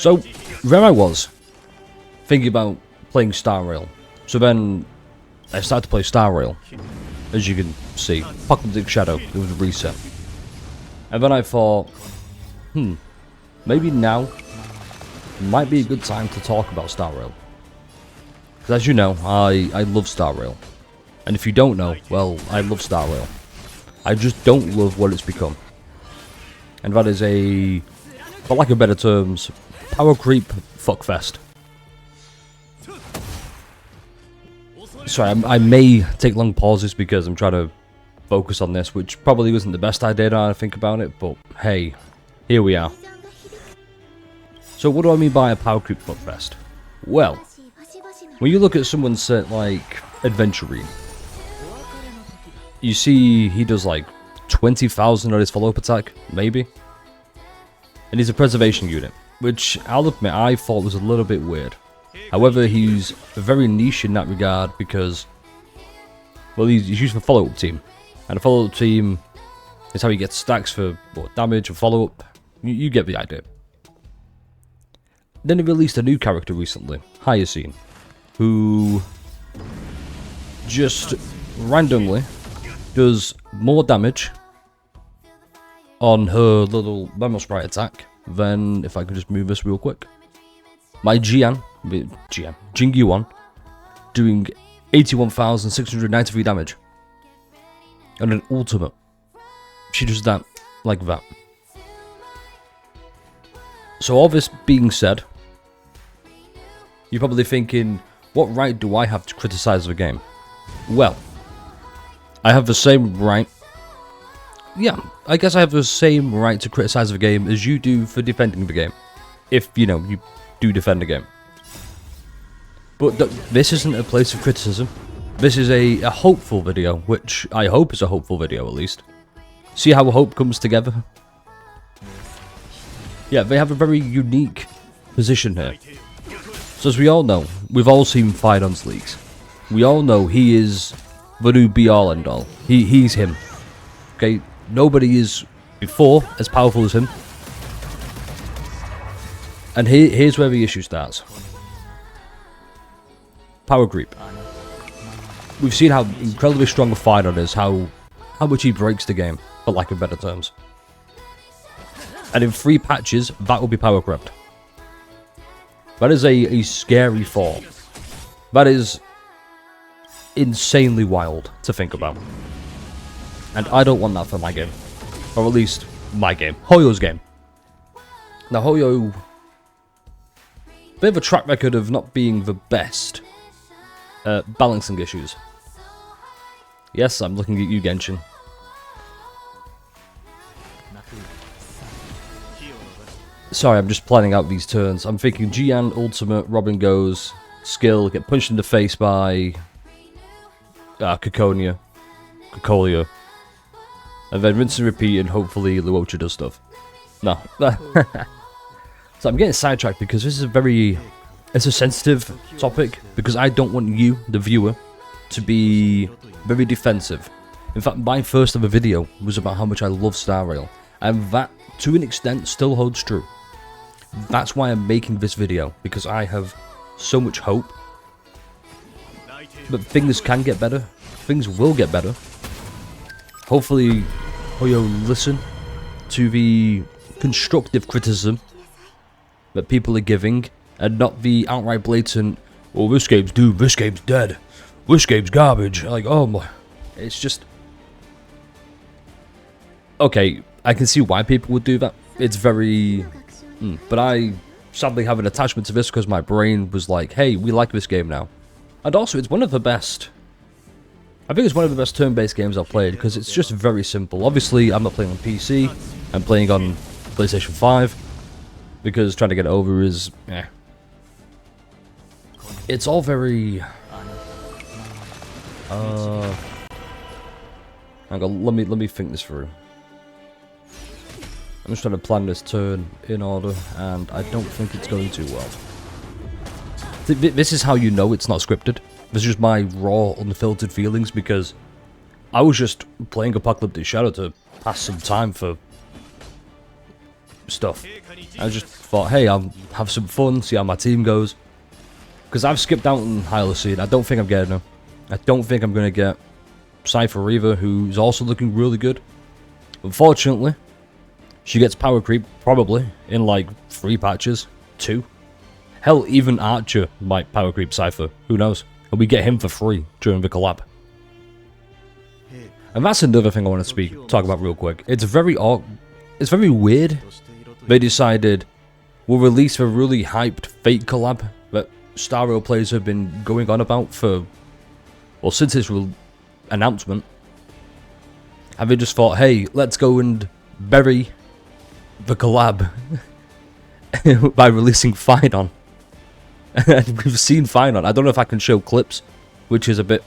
So, there I was, thinking about playing Star Rail. So then, I started to play Star Rail. As you can see, Apocalyptic Shadow, it was a reset. And then I thought, maybe now might be a good time to talk about Star Rail. Because as you know, I love Star Rail. And if you don't know, well, I love Star Rail. I just don't love what it's become. And that is a, for lack of better terms, Powercreep fuckfest. Sorry, I may take long pauses because I'm trying to focus on this, which probably wasn't the best idea now I think about it, but hey, here we are. So what do I mean by a Powercreep fuckfest? Well, when you look at someone set like Adventurine, you see he does like 20,000 on his follow-up attack, maybe? And he's a preservation unit, which I'll admit I thought was a little bit weird. However, he's very niche in that regard because, well, he's used for follow-up team. And a follow-up team is how he gets stacks for what, damage or follow-up. You get the idea. Then he released a new character recently, Hyacinth, who just randomly does more damage on her little Memo Sprite attack than, if I could just move this real quick, my Jingyuan, doing 81,693 damage. And an ultimate, she does that like that. So all this being said, you're probably thinking, what right do I have to criticize the game? Well, I have the same right. Yeah, I guess I have the same right to criticize the game as you do for defending the game. If, you know, you do defend the game. But this isn't a place of criticism. This is a hopeful video, which I hope is a hopeful video at least. See how hope comes together? Yeah, they have a very unique position here. So as we all know, we've all seen Fidon's leaks. We all know he is the new be-all end-all. He's him. Okay, nobody is before as powerful as him. And here's where the issue starts. Powercreep. We've seen how incredibly strong a Fidon is, how much he breaks the game, for lack of better terms. And in 3 patches, that will be power-crept. That is a scary thought. That is insanely wild to think about. And I don't want that for my game. Or at least, my game. Hoyo's game. Now, Hoyo, they have a track record of not being the best at balancing issues. Yes, I'm looking at you, Genshin. Sorry, I'm just planning out these turns. I'm thinking Gian, ultimate, Robin goes, skill, get punched in the face by Cocolia, and then rinse and repeat, and hopefully Luocha does stuff. No. So I'm getting sidetracked because this is it's a sensitive topic, because I don't want you, the viewer, to be very defensive. In fact, my first ever video was about how much I love Star Rail, and that, to an extent, still holds true. That's why I'm making this video, because I have so much hope. But things can get better. Things will get better. Hopefully, Hoyo listen to the constructive criticism that people are giving, and not the outright blatant, oh, this game's doomed, this game's dead, this game's garbage. Like, oh my, it's just... Okay, I can see why people would do that. It's very... But I sadly have an attachment to this because my brain was like, hey, we like this game now. And also, it's one of the best... I think it's one of the best turn-based games I've played, because it's just very simple. Obviously, I'm not playing on PC, I'm playing on PlayStation 5, because trying to get it over is... It's all very... Hang on, let me think this through. I'm just trying to plan this turn in order, and I don't think it's going too well. This is how you know it's not scripted. This is just my raw, unfiltered feelings, because I was just playing Apocalyptic Shadow to pass some time for stuff. I just thought, hey, I'll have some fun, see how my team goes. Because I've skipped out on Hyliseed. I don't think I'm getting her. I don't think I'm going to get Cypher either, who's also looking really good. Unfortunately, she gets Powercreep probably in like 3 patches, 2. Hell, even Archer might Powercreep Cypher. Who knows? And we get him for free during the collab. And that's another thing I want to talk about real quick. It's very weird. They decided we'll release a really hyped fake collab that Star Rail players have been going on about for, well, since its announcement. And they just thought, hey, let's go and bury the collab by releasing Finon. And we've seen Finon. I don't know if I can show clips, which is a bit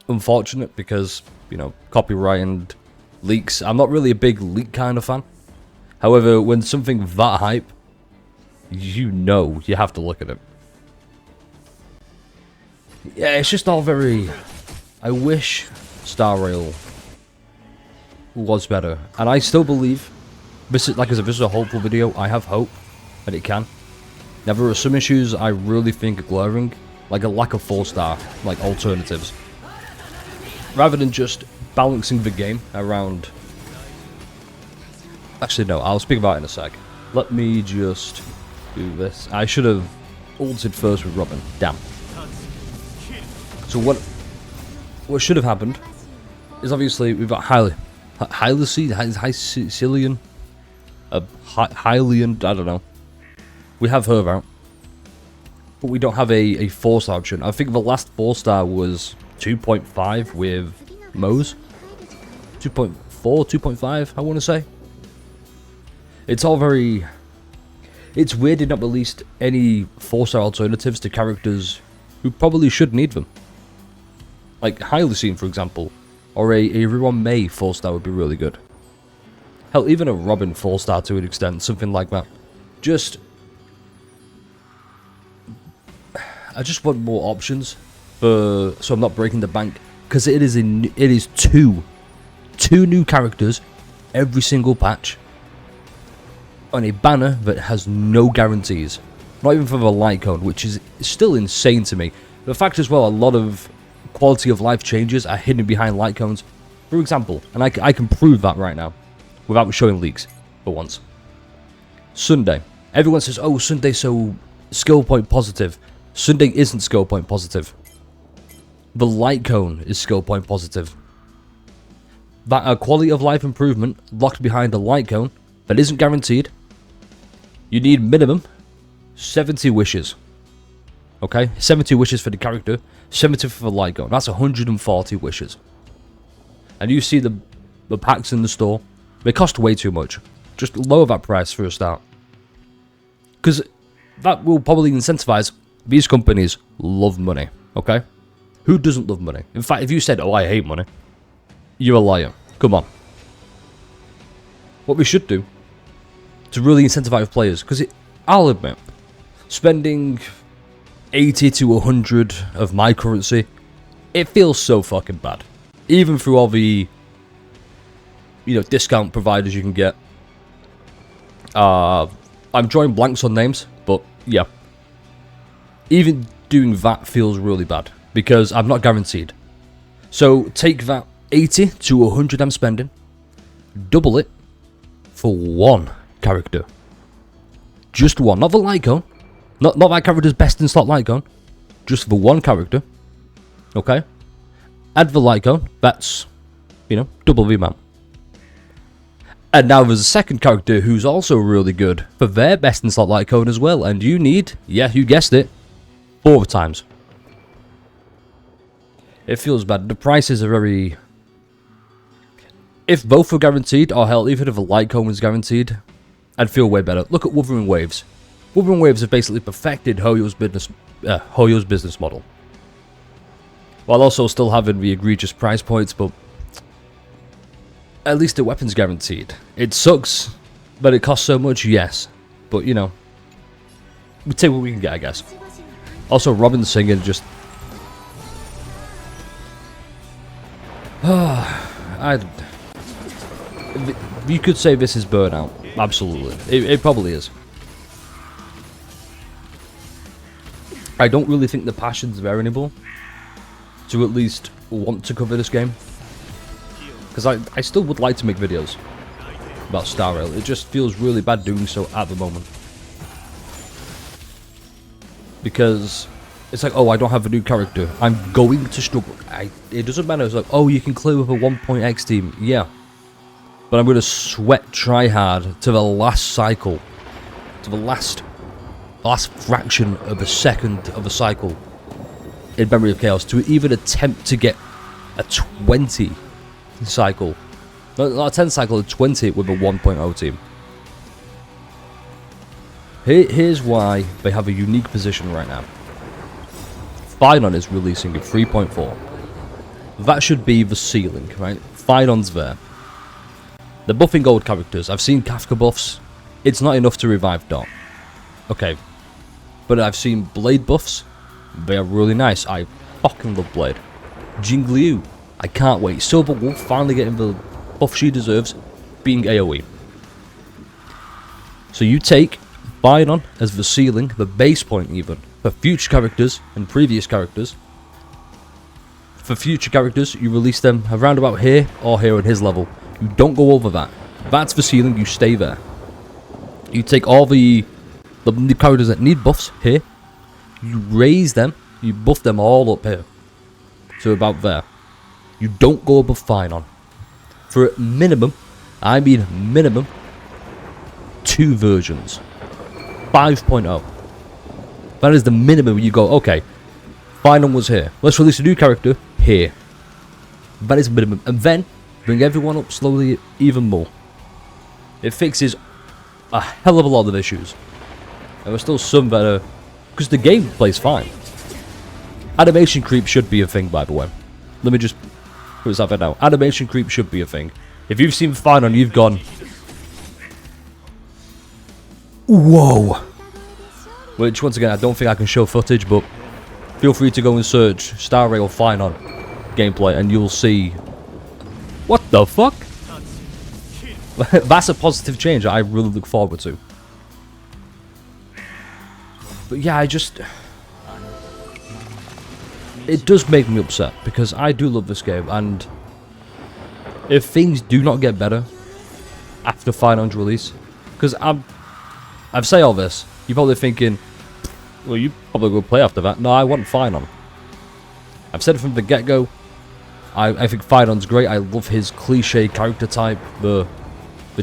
unfortunate because, you know, copyright and leaks. I'm not really a big leak kind of fan. However, when something that hype, you know you have to look at it. Yeah, it's just all very... I wish Star Rail was better. And I still believe, this is, like I said, this is a hopeful video. I have hope that it can. Now, there are some issues I really think are glaring, like a lack of 4-star, like alternatives. Rather than just balancing the game around... Actually, no, I'll speak about it in a sec. Let me just do this. I should have ulted first with Robin. Damn. So what should have happened is obviously we've got Hylian, Hylian, I don't know. We have her out, but we don't have a 4-star option. I think the last 4-star was 2.5 with Mose. 2.4, 2.5, I want to say. It's all very... It's weird they've not released any 4-star alternatives to characters who probably should need them. Like Hylian, for example, or a Ruan Mei 4-star would be really good. Hell, even a Robin 4-star to an extent, something like that. I just want more options, so I'm not breaking the bank, because it is two new characters every single patch on a banner that has no guarantees, not even for the light cone, which is still insane to me. The fact as well, a lot of quality of life changes are hidden behind light cones, for example, and I can prove that right now without showing leaks for once. Sunday, everyone says, oh, Sunday's so skill point positive. Sunday isn't skill point positive. The light cone is skill point positive. That quality of life improvement locked behind a light cone that isn't guaranteed. You need minimum 70 wishes. Okay, 70 wishes for the character, 70 for the light cone. That's 140 wishes. And you see the packs in the store, they cost way too much. Just lower that price for a start. Because that will probably incentivize. These companies love money, okay? Who doesn't love money? In fact, if you said, oh, I hate money, you're a liar. Come on. What we should do to really incentivize players, because I'll admit, spending 80 to 100 of my currency, it feels so fucking bad. Even through all the, you know, discount providers you can get. I'm drawing blanks on names, but yeah. Even doing that feels really bad, because I'm not guaranteed. So take that 80 to 100 I'm spending, double it for one character. Just one, not the light cone. Not that character's best in slot light cone. Just the one character. Okay? Add the light cone, that's, you know, double the amount. And now there's a second character who's also really good for their best in slot light cone as well, and you need, yeah, you guessed it, 4 times. It feels bad. The prices are very... If both were guaranteed, or hell, even if a light cone was guaranteed, I'd feel way better. Look at Wuthering Waves. Wuthering Waves have basically perfected Hoyo's business model. While also still having the egregious price points, but at least the weapon's guaranteed. It sucks, but it costs so much, yes. But, you know, we take what we can get, I guess. Also, Robin singing just... You could say this is burnout. Absolutely. It probably is. I don't really think the passion's there anymore to at least want to cover this game. Because I still would like to make videos about Star Rail. It just feels really bad doing so at the moment. Because it's like, oh, I don't have a new character. I'm going to struggle. It doesn't matter. It's like, oh, you can clear with a 1.x team. Yeah. But I'm going to sweat try hard to the last cycle. To the last fraction of a second of a cycle in Memory of Chaos to even attempt to get a 20 cycle. Not a 10 cycle, a 20 with a 1.0 team. Here's why they have a unique position right now. Finon is releasing at 3.4. That should be the ceiling, right? Finon's there. They're buffing old characters. I've seen Kafka buffs. It's not enough to revive Dot. Okay. But I've seen Blade buffs. They are really nice. I fucking love Blade. Jingliu. I can't wait. Silver Wolf finally getting the buff she deserves, being AoE. So you take Finon as the ceiling, the base point even, for future characters and previous characters. For future characters, you release them around about here or here at his level. You don't go over that. That's the ceiling, you stay there. You take all the characters that need buffs here, you raise them, you buff them all up here. So about there. You don't go above Finon. For minimum, I mean minimum, 2 versions. 5.0. That is the minimum you go, okay, Finon was here. Let's release a new character here. That is minimum. And then, bring everyone up slowly even more. It fixes a hell of a lot of issues. There are still some that are... because the game plays fine. Animation creep should be a thing, by the way. Let me just put this out there now. Animation creep should be a thing. If you've seen Finon, you've gone... whoa! Which, once again, I don't think I can show footage, but feel free to go and search Star Rail Finon gameplay, and you'll see... what the fuck? That's a positive change I really look forward to. But yeah, I just... it does make me upset, because I do love this game, and if things do not get better after Finon's release, because I've say all this, you're probably thinking, well, you probably will play after that. No, I want Finon. I've said it from the get-go. I think Finon's great. I love his cliche character type, the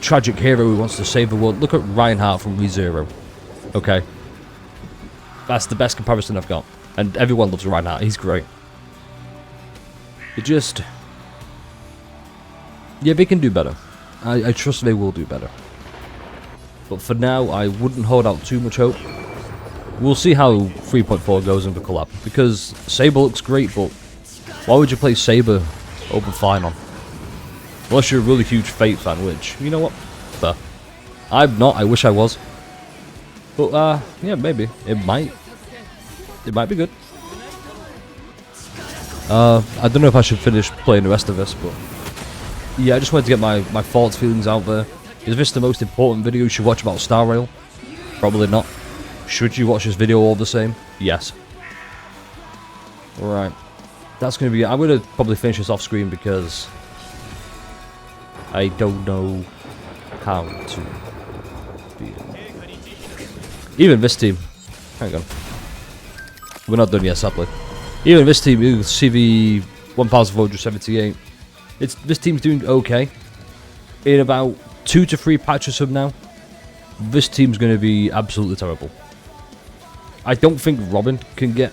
tragic hero who wants to save the world. Look at Reinhardt from ReZero. Okay, that's the best comparison I've got, and everyone loves Reinhardt. He's great. It just, yeah, they can do better. I trust they will do better. But for now, I wouldn't hold out too much hope. We'll see how 3.4 goes in the collab, because Saber looks great, but why would you play Saber over Finon? Unless you're a really huge Fate fan, which, you know what? Fair. I'm not, I wish I was. But, yeah, maybe. It might be good. I don't know if I should finish playing the rest of this, but... yeah, I just wanted to get my thoughts, feelings out there. Is this the most important video you should watch about Star Rail? Probably not. Should you watch this video all the same? Yes. Alright. That's going to be it. I'm going to probably finish this off screen because I don't know how to feel. Even this team. Hang on. We're not done yet, sadly. Even this team, you see the 1478. This team's doing okay. In about 2 to 3 patches from now, this team's going to be absolutely terrible. I don't think Robin can get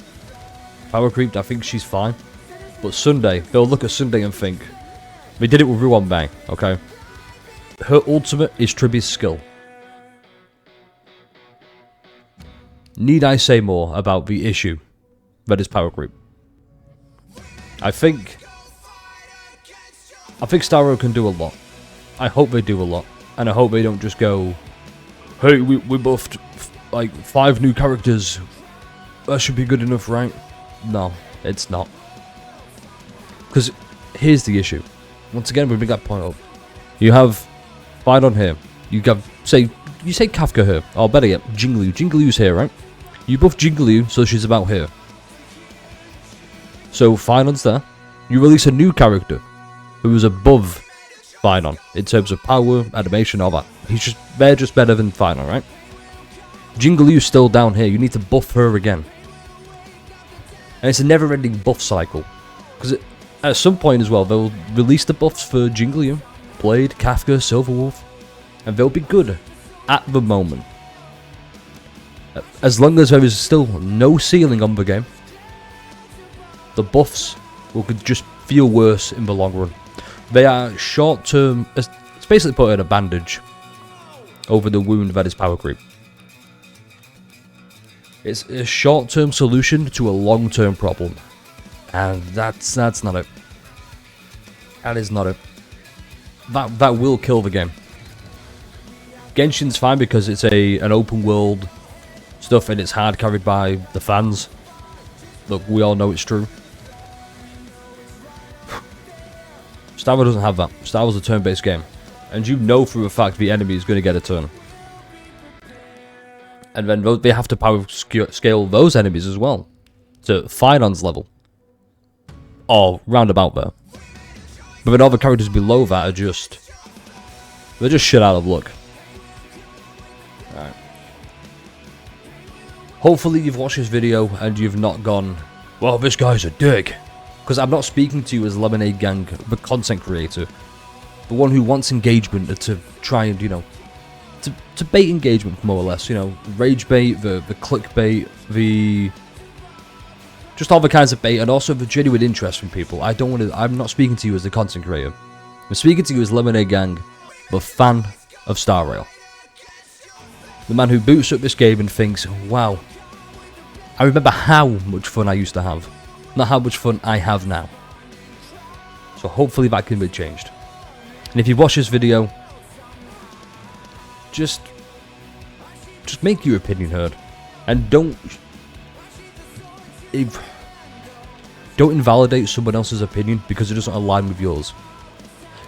Powercreeped. I think she's fine. But Sunday, they'll look at Sunday and think, they did it with Ruan Bang, okay? Her ultimate is Triby's skill. Need I say more about the issue that is Powercreep? I think Star Rail can do a lot. I hope they do a lot. And I hope they don't just go, hey, we buffed like 5 new characters. That should be good enough, right? No, it's not. Because here's the issue. Once again, we bring that point up. You have Finon here. You say Kafka here, or better yet, Jingliu. Jingliu's here, right? You buff Jingliu, so she's about here. So Finon's there. You release a new character who is above Finon in terms of power, animation, all that. They're just better than Finon, right? Jingliu's still down here. You need to buff her again. And it's a never-ending buff cycle. Because at some point as well, they'll release the buffs for Jingliu, Blade, Kafka, Silverwolf, and they'll be good at the moment. As long as there is still no ceiling on the game, the buffs will just feel worse in the long run. They are short-term. It's basically putting a bandage over the wound that is Powercreep. It's a short-term solution to a long-term problem, and that's not it. That is not it. That will kill the game. Genshin's fine because it's an open world stuff and it's hard carried by the fans. Look, we all know it's true. Star Rail doesn't have that. Star Rail's a turn-based game, and you know for a fact the enemy is going to get a turn. And then they have to power scale those enemies as well to Finon's level, or roundabout there. But then all the characters below that are they're just shit out of luck. Alright. Hopefully you've watched this video and you've not gone, well, this guy's a dick. Because I'm not speaking to you as Lemonade Gang, the content creator. The one who wants engagement to try and, to bait engagement, more or less. Rage bait, the clickbait, just all the kinds of bait, and also the genuine interest from people. I'm not speaking to you as the content creator. I'm speaking to you as Lemonade Gang, the fan of Star Rail. The man who boots up this game and thinks, wow, I remember how much fun I used to have, not how much fun I have now. So hopefully that can be changed. And if you watch this video, just make your opinion heard, and don't invalidate someone else's opinion because it doesn't align with yours.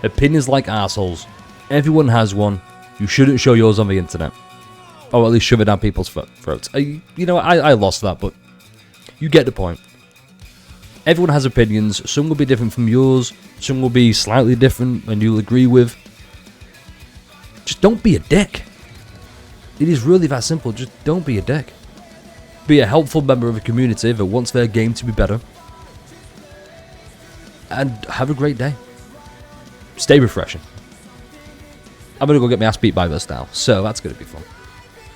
Opinions like assholes. Everyone has one. You shouldn't show yours on the internet, or at least shove it down people's throats. I lost that, but you get the point. Everyone has opinions. Some will be different from yours. Some will be slightly different and you'll agree with. Just don't be a dick. It is really that simple. Just don't be a dick. Be a helpful member of a community that wants their game to be better. And have a great day. Stay refreshing. I'm going to go get my ass beat by this now, so that's going to be fun.